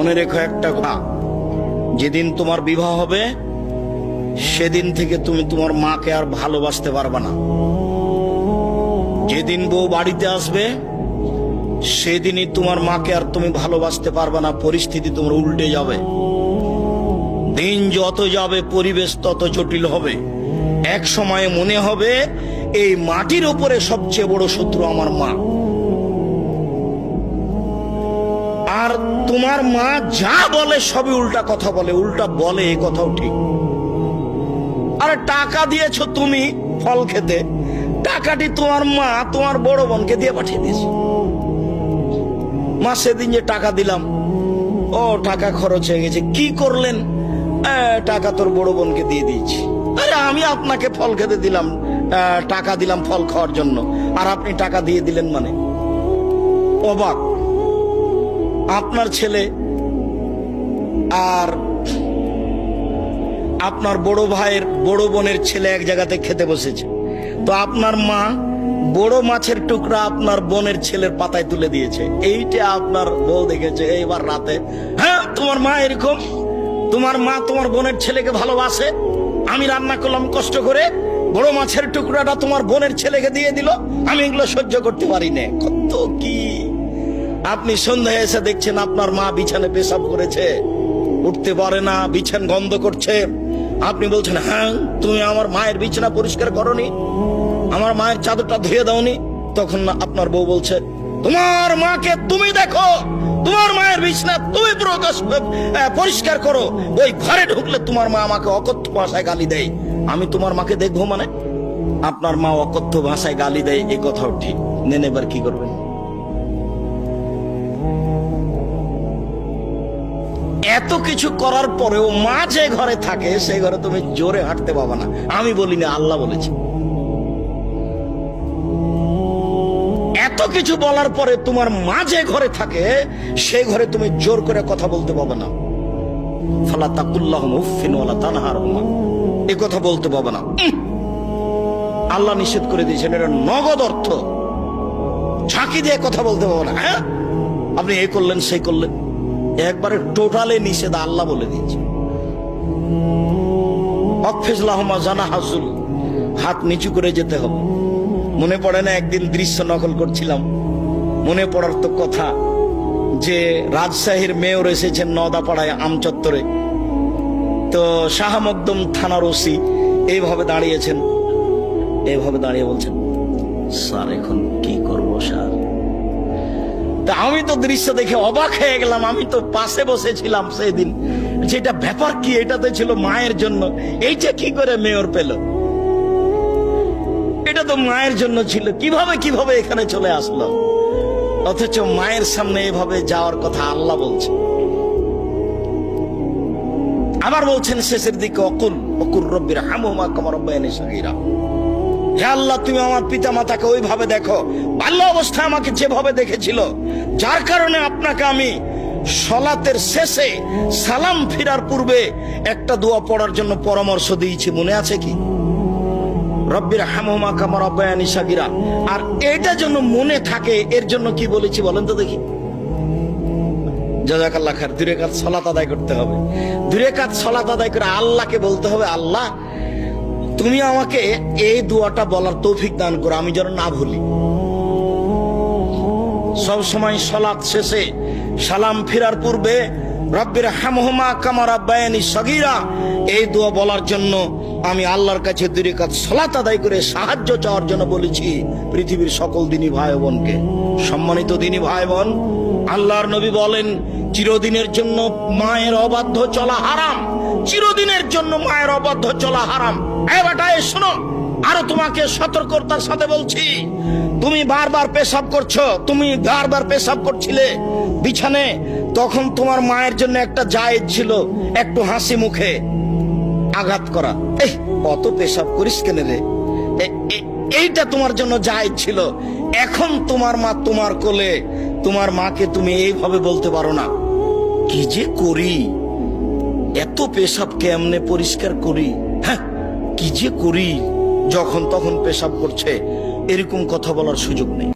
মনে রেখো একটা কথা, যেদিন তোমার বিবাহ হবে সেদিন থেকে তুমি তোমার মাকে আর ভালোবাসতে পারবে না। যেদিন বউ বাড়িতে আসবে সেদিনই তোমার মাকে আর তুমি ভালোবাসতে পারবে না। পরিস্থিতি তোমার উল্টে যাবে। দিন যত যাবে পরিবেশ তত জটিল হবে। এক সময়ে মনে হবে এই মাটির উপরে সবচেয়ে বড় শত্রু আমার মা। আর তোমার মা যা বলে সবই উল্টা কথা বলে, উল্টা বলে, এই কথাও ঠিক। আরে টাকা দিয়েছো তুমি ফল খেতে, টাকাটি তোমার মা তোমার বড় বোনকে দিয়ে পাঠিয়ে দিয়েছে। মা সেদিন যে টাকা দিলাম, ও টাকা খরচ হয়ে গেছে, কি করলেন? টাকা তোর বড় বোনকে দিয়ে দিয়েছি। আরে আমি আপনাকে ফল খেতে দিলাম, টাকা দিলাম ফল খাওয়ার জন্য, আর আপনি টাকা দিয়ে দিলেন মানে? অবাক। আপনার ছেলে আর আপনার বড় ভাইয়ের বড় বোনের ছেলে এক জায়গাতে খেতে বসেছে, তো আপনার মা বড় মাছের টুকরা আপনার বোনের ছেলের পাতায় তুলে দিয়েছে। এইটা আপনার বউ দেখেছে এইবার রাতে। হ্যাঁ, তোমার মা এরকম, তোমার মা তোমার বোনের ছেলেকে ভালোবাসে। আমি রান্না করলাম কষ্ট করে, বড় মাছের টুকরাটা তোমার বোনের ছেলেকে দিয়ে দিল, আমি এগুলো সহ্য করতে পারি না। কত কি! আপনি সন্ধ্যায় এসে দেখছেন আপনার মা বিছানে পেশাব করেছে, উঠতে পারে না, বিছান গন্ধ করছে। আপনি বলছেন, হ্যাঁ তুমি আমার মায়ের বিছানা পরিষ্কার করনি, আমার মায়ের চাদরটা ধুয়ে দাওনি। তখন আপনার বউ বলছে, তোমার মাকে তুমি দেখো, তোমার মায়ের বিছানা তুমি পরিষ্কার করো। ওই ঘরে ঢুকলে তোমার মা আমাকে অকথ্য ভাষায় গালি দেয়, আমি তোমার মাকে দেখবো মানে? আপনার মা অকথ্য ভাষায় গালি দেয়, এই কথাও ঠিক। নেন, এবার কি করবেন? এত কিছু করার পরেও মা যে ঘরে থাকে সেই ঘরে তুমি জোরে হাঁটতে পাবা না। আমি বলিনি, আল্লাহ বলেছে। এত কিছু বলার পরে তোমার মা যে ঘরে থাকে সেই ঘরে তুমি জোর করে কথা বলতে পাবে না। ফালা তাকুল্লাহুমা উফফিন ওয়ালা তানহারহুমা, এই কথা বলতে পাবে না। আল্লাহ নিষেধ করে দিয়েছেন, এটা নগদ অর্থ। ঝাঁকি দিয়ে কথা বলতে পাবে না। হ্যাঁ, আপনি এই করলেন সেই করলেন, একবারে টোটালে নিষেধ, আল্লাহ বলে দিয়েছে। অকফিজলাহুমা জানাহাজুল, হাত নিচু করে যেতে হবে। মনে পড়ে না একদিন দৃশ্য নকল করছিলাম, মনে পড়ার তো কথা যে রাজশাহীর মেয়র এসেছেন নওদাপাড়ায় আমচত্বরে, তো শাহ মকদুম থানার ওসি এইভাবে দাঁড়িয়েছেন, এইভাবে দাঁড়িয়ে বলছেন, স্যার এখন কি করবো স্যার? তা আমি তো দৃশ্য দেখে অবাক হয়ে গেলাম। আমি তো পাশে বসেছিলাম সেদিন, যেটা ব্যাপার কি, এটাতে ছিল মায়ের জন্য, এইটা কি করে মেয়র পেল? এটা তো মায়ের জন্য ছিল, কিভাবে এখানে চলে আসলো? অথচ মায়ের সামনে এভাবে যাওয়ার কথা আল্লাহ বলছে। আবার বলছেন শেষের দিকে, অকুল রব্বির হামহুমা কামা রাব্বায়ানি সগীরা, হে আল্লাহ তুমি আমার পিতা মাতাকে ওইভাবে দেখো বাল্য অবস্থায় আমাকে যেভাবে দেখেছিল, যার কারণে আপনাকে আমি সলাতের শেষে সালাম ফিরার পূর্বে একটা দোয়া পড়ার জন্য পরামর্শ দিয়েছি, মনে আছে কি? রব্বির হামহুমা কামা রাব্বায়ানি সগীরা। আর এটা যেন মনে থাকে, এর জন্য কি বলেছি বলেন তো দেখি? জাযাকাল্লাহ খায়ের। 2 রাকাত সালাত আদায় করতে হবে। 2 রাকাত সালাত আদায় করে আল্লাহকে বলতে হবে, আল্লাহ তুমি আমাকে এই দোয়াটা বলার তৌফিক দান করো, আমি যেন না ভুলি। সব সময় সালাত শেষে সালাম ফিরার পূর্বে রব্বির হামহুমা কামা রাব্বায়ানি সগীরা এই দোয়া বলার জন্য আমি আল্লাহর কাছে 2 রাকাত সালাত আদায় করে সাহায্য চাওয়ার জন্য বলেছি পৃথিবীর সকল দিনী ভাই বোনকে। সম্মানিত দিনী ভাই বোন, আল্লাহর নবী বলেন, চিরদিনের জন্য মায়ের অবাধ্য চলা হারাম, চিরদিনের জন্য মায়ের অবাধ্য চলা হারাম। এই বেটা, শোনো, আরো তোমাকে সতর্কতার সাথে বলছি, তুমি বারবার পেশাব করছো, তুমি বারবার পেশাব করছিলে বিছানে, তখন তোমার মায়ের জন্য একটা জায়েজ ছিল একটু হাসি মুখে আঘাত করা। এই কত পেশাব করিস কেন রে, এইটা তোমার জন্য জায়েজ ছিল। এখন তোমার মা তোমার কোলে, তোমার মাকে তুমি এইভাবে বলতে পারো না, কি যে করি, এত পেশাব কেমনে পরিষ্কার করি, হ্যাঁ কি যে করি, যখন তখন পেশাব করছে, এরকম কথা বলার সুযোগ নেই।